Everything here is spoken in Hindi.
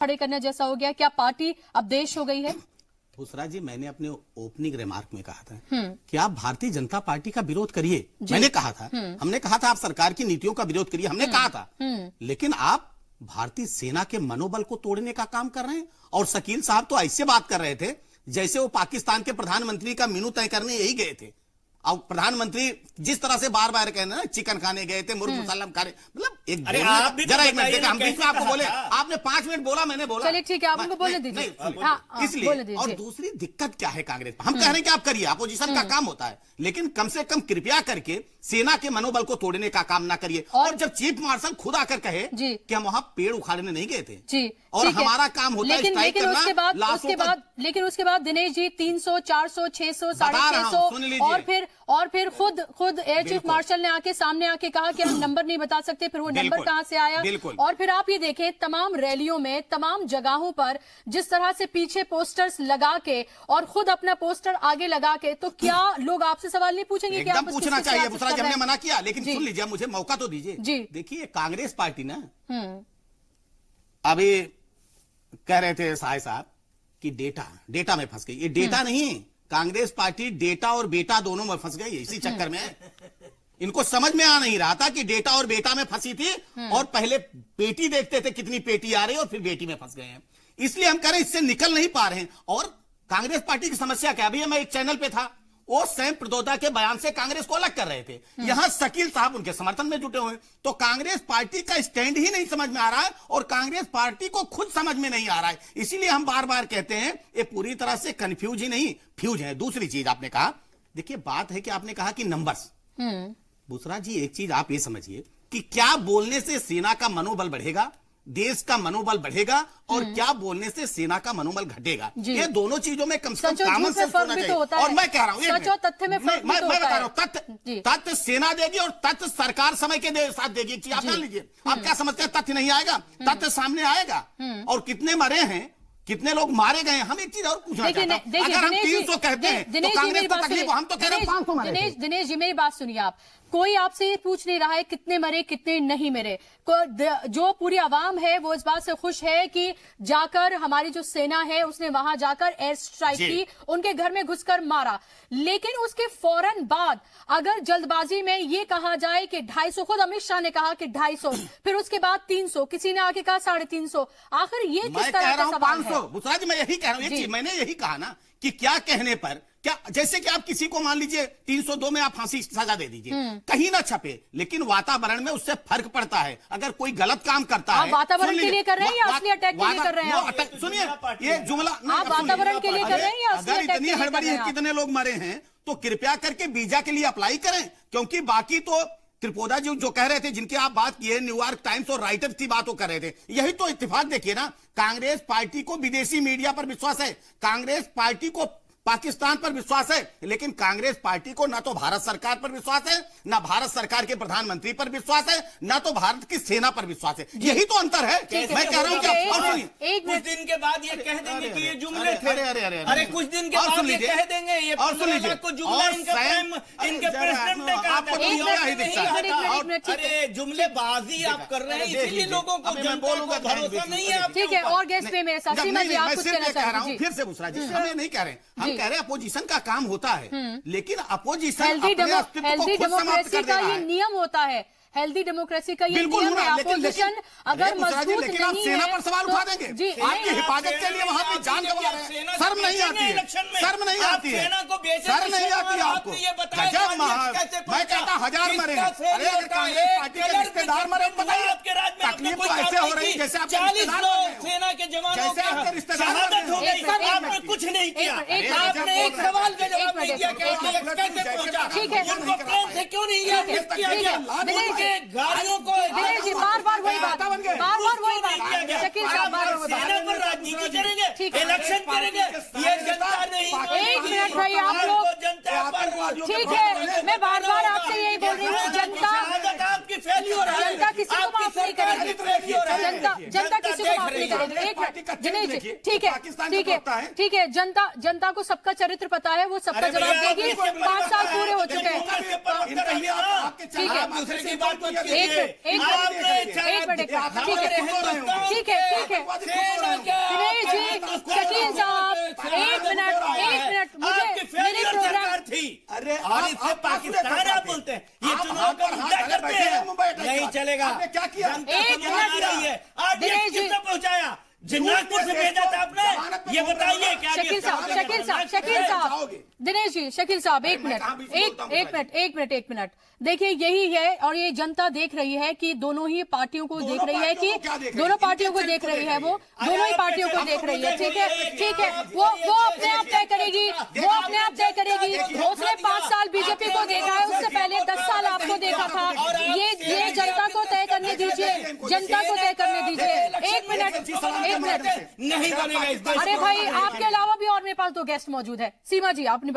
खड़े करने जैसा हो गया? क्या पार्टी अब देश हो गई है? बुसरा जी, मैंने अपने ओपनिंग रिमार्क में कहा था कि आप भारतीय जनता पार्टी का विरोध करिए। मैंने कहा था, हमने कहा था आप सरकार की नीतियों का विरोध करिए, हमने कहा था। लेकिन आप भारतीय सेना के मनोबल को तोड़ने का काम कर रहे हैं। और शकील साहब तो ऐसे बात कर रहे थे जैसे वो पाकिस्तान के प्रधानमंत्री का मेनू तय करने यही गए थे। और प्रधानमंत्री जिस तरह से बार बार कहना ना, चिकन खाने गए थे, मुर्ग मुसल्लम खाने, मतलब एक जरा एक मिनट, हम बीच में आपको बोले, आपने 5 मिनट बोला, मैंने बोला, चलिए ठीक है, आप उनको बोलने दीजिए। इसलिए और दूसरी दिक्कत क्या है कांग्रेस, हम कह रहे हैं कि आप करिए, अपोजिशन का काम होता है, लेकिन कम से कम कृपया करके सेना के मनोबल को तोड़ने का काम ना करिए। और जब चीफ मार्शल खुद आकर कहे कि हम वहां पेड़ उखाड़ने नहीं गए थे जी, और हमारा काम होता है स्ट्राइक करना, लेकिन उसके बाद दिनेश जी 300, 400, 600, 650 और फिर खुद एयर चीफ मार्शल ने आके सामने आके कहा कि हम नंबर नहीं बता सकते। फिर वो नंबर कहां से आया? और फिर आप ये देखें, तमाम रैलियों में, तमाम जगहों पर जिस तरह से पीछे पोस्टर्स लगा के और खुद अपना पोस्टर आगे लगा के, तो क्या लोग आपसे सवाल नहीं पूछेंगे कि आप पूछना चाहिए? बुसरा जी, हमने मना किया, लेकिन सुन लीजिए, मुझे मौका तो दीजिए। देखिए, कांग्रेस पार्टी ना अभी कह रहे थे साहिब साहब कि डेटा में फंस गई। ये डेटा नहीं है, कांग्रेस पार्टी डेटा और बेटा दोनों में फंस गई। इसी चक्कर में इनको समझ में आ नहीं रहा था कि डेटा और बेटा में फंसी थी, और पहले पेटी देखते थे कितनी पेटी आ रही है, और फिर बेटी में फंस गए हैं। इसलिए हम कह रहे हैं इससे निकल नहीं पा रहे हैं। और कांग्रेस पार्टी की समस्या क्या? अभी मैं एक चैनल पे था, वो सैम प्रदोदा के बयान से कांग्रेस को अलग कर रहे थे, यहां शकील साहब उनके समर्थन में जुटे हुए। तो कांग्रेस पार्टी का स्टैंड ही नहीं समझ में आ रहा है, और कांग्रेस पार्टी को खुद समझ में नहीं आ रहा है। इसीलिए हम बार बार कहते हैं ये पूरी तरह से कंफ्यूज ही नहीं, फ्यूज है। दूसरी चीज आपने कहा, देखिए बात है कि आपने कहा कि नंबर्स। बुसरा जी, एक चीज आप ये समझिए कि क्या बोलने से सेना का मनोबल बढ़ेगा, देश का मनोबल बढ़ेगा, और क्या बोलने से सेना का मनोबल घटेगा? ये दोनों चीजों में कम से कम कॉमन सेंस होना चाहिए। और मैं कह रहा हूं, तथ्य में फर्क मैं बता रहा हूं, तथ्य सेना देगी और तथ्य सरकार समय के साथ देगी। एक चीज आप जान लीजिए, आप क्या समझते हैं तथ्य नहीं आएगा? तथ्य सामने आएगा, और कितने मरे हैं, कितने लोग मारे गए। हम एक चीज और पूछना चाहते हैं, अगर हम 300 कहते हैं तो कांग्रेस को तकलीफ, हम तो कह रहे हैं 500 मरे। दिनेश जी, मेरी बात सुनिए। आप, कोई आपसे ये पूछ नहीं रहा है कितने मरे कितने नहीं मरे। जो पूरी आवाम है वो इस बात से खुश है कि जाकर हमारी जो सेना है उसने वहां जाकर एयर स्ट्राइक की, उनके घर में घुसकर मारा। लेकिन उसके फौरन बाद अगर जल्दबाजी में ये कहा जाए कि 250, खुद अमित शाह ने कहा कि 250, फिर उसके बाद 300, किसी ने आके कहा 350, आखिर ये किस तरह का सवाल है? बुसरा जी, मैं यही कह रहा हूं, मैंने यही कहा ना कि क्या कहने पर, क्या जैसे कि आप किसी को मान लीजिए 302 में आप फांसी सजा दे दीजिए, कहीं ना छपे, लेकिन वातावरण में उससे फर्क पड़ता है। अगर कोई गलत काम करता है, वातावरण के लिए कर रहे हैं या असली अटैक के लिए कर रहे हैं? सुनिए, ये जुमला आप वातावरण के लिए कर रहे हैं या असली अगर अटैक इतनी हड़बड़ी है, कितने लोग मरे हैं, तो कृपया करके वीजा के लिए अप्लाई करें। क्योंकि बाकी तो त्रिपोदा जी जो कह रहे थे, जिनकी आप बात की है, न्यूयॉर्क टाइम्स और राइटर्स की बात कर रहे थे, यही तो इत्तेफाक देखिए ना। कांग्रेस पार्टी को विदेशी मीडिया पर विश्वास है, कांग्रेस पार्टी को पाकिस्तान पर विश्वास है, लेकिन कांग्रेस पार्टी को ना तो भारत सरकार पर विश्वास है, ना भारत सरकार के प्रधानमंत्री पर विश्वास है, ना तो भारत की सेना पर विश्वास है। यही तो अंतर है। मैं कह रहा हूं कि कुछ दिन के बाद ये कह देंगे कि ये जुमले थे। अरे कुछ दिन के बाद ये कह देंगे ये जुमला इनके प्रेसिडेंट ने कहा था। अरे जुमलेबाजी आप कर रहे हैं, इसीलिए लोगों को भरोसा नहीं है। ठीक है, और गेस्ट पे मेरे साथ सीमा जी, आप कुछ कहना चाह रहे हैं? फिर से बुसरा जी, हम ये नहीं कह रहे, हम कह रहे हैं अपोजिशन का काम होता है, लेकिन अपोजिशन हेल्दी डेमोक्रेसी का ये नियम होता है। हेल्दी डेमोक्रेसी का ये नियम है। अपोजिशन अगर मजबूत नहीं है, सेना पर सवाल उठा देंगे जी, आपकी हिफाजत के लिए वहां पे जान गंवा रहे हैं। शर्म नहीं आती है, शर्म नहीं आती है, शर्म नहीं आती है आपको? गजब महान, मैं कहता 1000 मरे हैं। अरे अगर कांग्रेस पार्टी के रिश्तेदार मरे, बताइए तकलीफ तो ऐसे हो रही जैसे आपके सेना के जवानों की शहादत हो गई, आपने कुछ नहीं किया, आपने एक सवाल का जवाब नहीं दिया। कैसे पहुंचा? ठीक है, ट्रेन से क्यों नहीं किया? गाड़ियों को बार बार वही बात, शकील साहब सेना पर राजनीति करेंगे, इलेक्शन करेंगे, ये जनता नहीं। एक मिनट भाई, आप लोग जनता पर, ठीक है, मैं बार बार आपसे यही बोल रही हूँ, जनता आपकी फेल्यूर है। जनता किसी किसी को माफ नहीं करेगी, जनता किसी को माफ नहीं करेगी। एक मिनट दिनेश जी, ठीक है, ठीक है, जनता को सबका चरित्र पता है, वो सबका जवाब देगी। 5 साल पूरे हो चुके हैं। ठीक है, एक मिनट, ठीक है, दिनेश जी, शकील साहब, एक मिनट, मुझे मेरे प्रोग्राम थी। अरे और इससे पाकिस्तान आप बोलते हैं, ये चुनाव का मुद्दा करते हैं, नहीं चलेगा। क्या किया? एक मिनट, दिनेश जी पहुंचाया जिन्नापुर से भेजा था आपने, ये बताइए क्या? शकील साहब, दिनेश जी, शकील साहब, एक मिनट, देखिए यही है, और ये जनता देख रही है कि दोनों ही पार्टियों को देख रही है, कि दोनों पार्टियों को देख रही है, वो दोनों ही पार्टियों को देख रही है। ठीक है, वो अपने आप तय करेगी, उसने 5 साल बीजेपी को देखा है, उससे पहले 10 साल आपको देखा था। ये जनता को तय करने दीजिए, एक मिनट, नहीं बनेगा। अरे भाई, आपके अलावा भी और मेरे पास 2 गेस्ट मौजूद है। सीमा जी, आपने